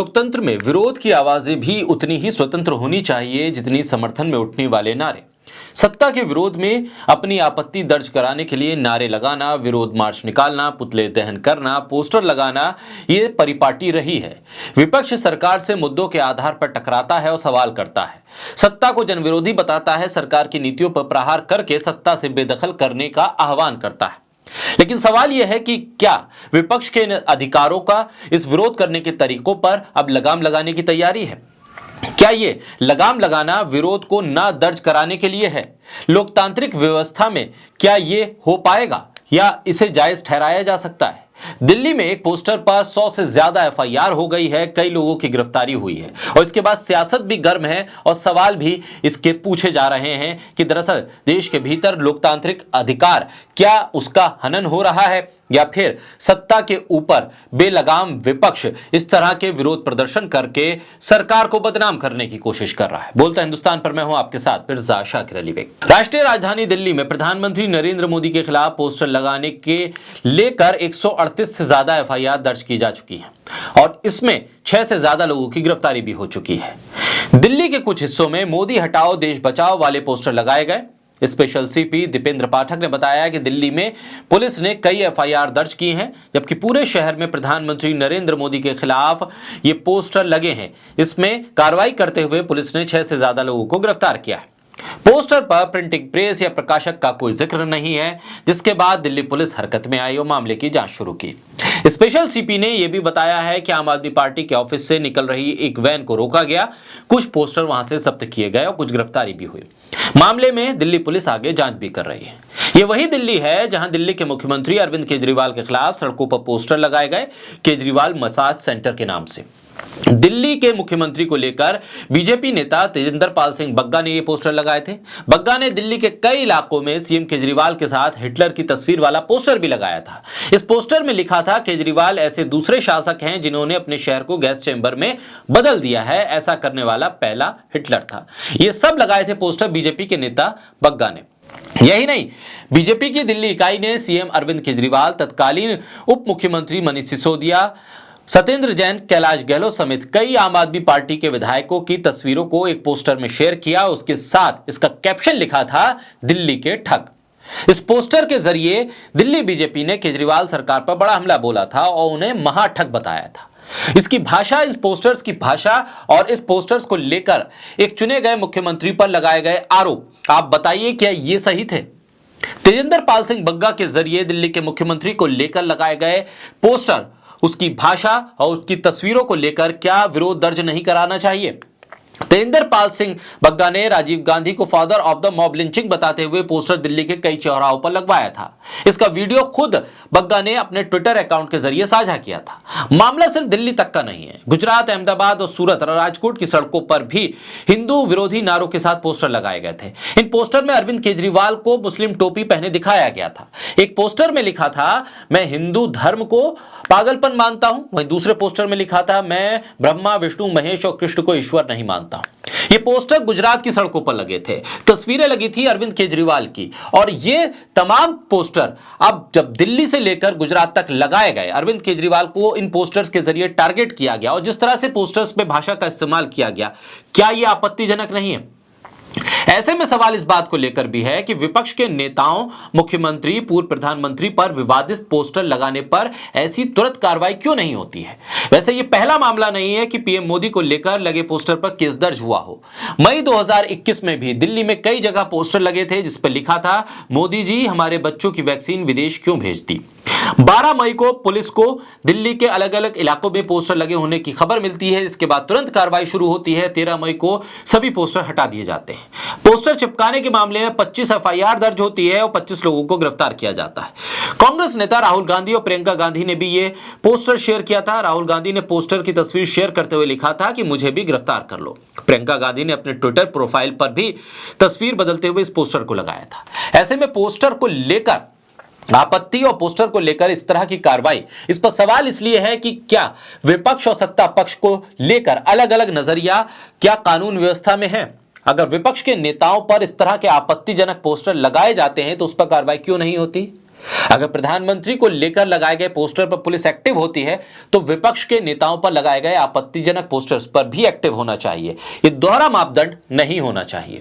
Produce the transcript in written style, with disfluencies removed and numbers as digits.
लोकतंत्र में विरोध की आवाजें भी उतनी ही स्वतंत्र होनी चाहिए जितनी समर्थन में उठने वाले नारे। सत्ता के विरोध में अपनी आपत्ति दर्ज कराने के लिए नारे लगाना, विरोध मार्च निकालना, पुतले दहन करना, पोस्टर लगाना, ये परिपाटी रही है। विपक्ष सरकार से मुद्दों के आधार पर टकराता है और सवाल करता है, सत्ता को जनविरोधी बताता है, सरकार की नीतियों पर प्रहार करके सत्ता से बेदखल करने का आह्वान करता है। लेकिन सवाल यह है कि क्या विपक्ष के अधिकारों का इस विरोध करने के तरीकों पर अब लगाम लगाने की तैयारी है? क्या ये लगाम लगाना विरोध को ना दर्ज कराने के लिए है? लोकतांत्रिक व्यवस्था में क्या ये हो पाएगा या इसे जायज ठहराया जा सकता है? दिल्ली में एक पोस्टर पर 100 से ज्यादा एफआईआर हो गई है, कई लोगों की गिरफ्तारी हुई है और इसके बाद सियासत भी गर्म है और सवाल भी इसके पूछे जा रहे हैं कि दरअसल देश के भीतर लोकतांत्रिक अधिकार क्या उसका हनन हो रहा है या फिर सत्ता के ऊपर बेलगाम विपक्ष इस तरह के विरोध प्रदर्शन करके सरकार को बदनाम करने की कोशिश कर रहा है। बोलता हिंदुस्तान पर मैं हूं आपके साथ मिर्जा शाकिर अली बेग। राष्ट्रीय राजधानी दिल्ली में प्रधानमंत्री नरेंद्र मोदी के खिलाफ पोस्टर लगाने के लेकर 138 से ज्यादा एफआईआर दर्ज की जा चुकी है और इसमें 6 से ज्यादा लोगों की गिरफ्तारी भी हो चुकी है। दिल्ली के कुछ हिस्सों में मोदी हटाओ देश बचाओ वाले पोस्टर लगाए गए। स्पेशल सीपी दीपेंद्र पाठक ने बताया कि दिल्ली में पुलिस ने कई एफआईआर दर्ज की हैं, जबकि पूरे शहर में प्रधानमंत्री नरेंद्र मोदी के खिलाफ ये पोस्टर लगे हैं। इसमें कार्रवाई करते हुए पुलिस ने 6 से ज्यादा लोगों को गिरफ्तार किया है। पोस्टर पर प्रिंटिंग प्रेस या प्रकाशक का कोई जिक्र नहीं है, जिसके बाद दिल्ली पुलिस हरकत में आई और मामले की जांच शुरू की। स्पेशल सीपी ने यह भी बताया है कि आम आदमी पार्टी के ऑफिस से निकल रही एक वैन को रोका गया, कुछ पोस्टर वहां से जब्त किए गए और कुछ गिरफ्तारी भी हुई। मामले में दिल्ली पुलिस आगे जांच भी कर रही है। ये वही दिल्ली है जहां दिल्ली के मुख्यमंत्री अरविंद केजरीवाल के खिलाफ सड़कों पर पोस्टर लगाए गए, केजरीवाल मसाज सेंटर के नाम से। दिल्ली के मुख्यमंत्री को लेकर बीजेपी नेता तेजिंदर पाल सिंह बग्गा ने ये पोस्टर लगाए थे। बग्गा ने दिल्ली के कई इलाकों में सीएम केजरीवाल के साथ हिटलर की तस्वीर वाला पोस्टर भी लगाया था। इस पोस्टर में लिखा था, केजरीवाल ऐसे दूसरे शासक हैं जिन्होंने अपने शहर को गैस चैम्बर में बदल दिया है, ऐसा करने वाला पहला हिटलर था। ये सब लगाए थे पोस्टर बीजेपी के नेता बग्गा ने। यही नहीं, बीजेपी की दिल्ली इकाई ने सीएम अरविंद केजरीवाल, तत्कालीन उप मुख्यमंत्री मनीष सिसोदिया, सत्येंद्र जैन, कैलाश गहलोत समेत कई आम आदमी पार्टी के विधायकों की तस्वीरों को एक पोस्टर में शेयर किया। उसके साथ इसका कैप्शन लिखा था, दिल्ली के ठग। इस पोस्टर के जरिए दिल्ली बीजेपी ने केजरीवाल सरकार पर बड़ा हमला बोला था और उन्हें महाठग बताया था। इसकी भाषा, इस पोस्टर्स की भाषा और इस पोस्टर्स को लेकर एक चुने गए मुख्यमंत्री पर लगाए गए आरोप, आप बताइए क्या ये सही थे? तेजिंदर पाल सिंह बग्गा के जरिए दिल्ली के मुख्यमंत्री को लेकर लगाए गए पोस्टर, उसकी भाषा और उसकी तस्वीरों को लेकर क्या विरोध दर्ज नहीं कराना चाहिए? तेजिंदर पाल सिंह बग्गा ने राजीव गांधी को father of the mob lynching बताते हुए पोस्टर दिल्ली के कई चौराहों पर लगवाया था। इसका वीडियो खुद बग्गा ने अपने ट्विटर अकाउंट के जरिए साझा किया था। मामला सिर्फ दिल्ली तक का नहीं है, गुजरात, अहमदाबाद और सूरत, राजकोट की सड़कों पर भी हिंदू विरोधी नारों के साथ पोस्टर लगाए गए थे। इन पोस्टर में अरविंद केजरीवाल को मुस्लिम टोपी पहने दिखाया गया था। एक पोस्टर में लिखा था, मैं हिंदू धर्म को पागलपन मानता हूं। वहीं दूसरे पोस्टर में लिखा था, मैं ब्रह्मा, विष्णु, महेश और कृष्ण को ईश्वर नहीं मानता। ये पोस्टर गुजरात की सड़कों पर लगे थे, तस्वीरें लगी थी अरविंद केजरीवाल की और ये तमाम पोस्टर अब जब दिल्ली से लेकर गुजरात तक लगाए गए, अरविंद केजरीवाल को इन पोस्टर्स के जरिए टारगेट किया गया और जिस तरह से पोस्टर्स में भाषा का इस्तेमाल किया गया, क्या यह आपत्तिजनक नहीं है? ऐसे में सवाल इस बात को लेकर भी है कि विपक्ष के नेताओं, मुख्यमंत्री, पूर्व प्रधानमंत्री पर विवादित पोस्टर लगाने पर ऐसी तुरंत कार्रवाई क्यों नहीं होती है? वैसे ये पहला मामला नहीं है कि पीएम मोदी को लेकर लगे पोस्टर पर केस दर्ज हुआ हो। मई 2021 में भी दिल्ली में कई जगह पोस्टर लगे थे जिस पर लिखा था, मोदी जी हमारे बच्चों की वैक्सीन विदेश क्यों भेजती। 12 मई को पुलिस को दिल्ली के अलग अलग इलाकों में पोस्टर लगे होने की खबर मिलती है, इसके बाद तुरंत कार्रवाई शुरू होती है। 13 मई को सभी पोस्टर हटा दिए जाते हैं। पोस्टर चिपकाने के मामले में 25 एफआईआर दर्ज होती है और 25 लोगों को गिरफ्तार किया जाता है। कांग्रेस नेता राहुल गांधी और प्रियंका गांधी ने भी ये पोस्टर शेयर किया था। राहुल गांधी ने पोस्टर की तस्वीर शेयर करते हुए लिखा था कि मुझे भी गिरफ्तार कर लो। प्रियंका गांधी ने अपने ट्विटर प्रोफाइल पर भी तस्वीर बदलते हुए इस पोस्टर को लगाया था। ऐसे में पोस्टर को लेकर आपत्ति और पोस्टर को लेकर इस तरह की कार्रवाई, इस पर सवाल इसलिए है कि क्या विपक्ष और सत्ता पक्ष को लेकर अलग अलग नजरिया क्या कानून व्यवस्था में है? अगर विपक्ष के नेताओं पर इस तरह के आपत्तिजनक पोस्टर लगाए जाते हैं तो उस पर कार्रवाई क्यों नहीं होती? अगर प्रधानमंत्री को लेकर लगाए गए पोस्टर पर पुलिस एक्टिव होती है तो विपक्ष के नेताओं पर लगाए गए आपत्तिजनक पोस्टर्स पर भी एक्टिव होना चाहिए। ये दोहरा मापदंड नहीं होना चाहिए।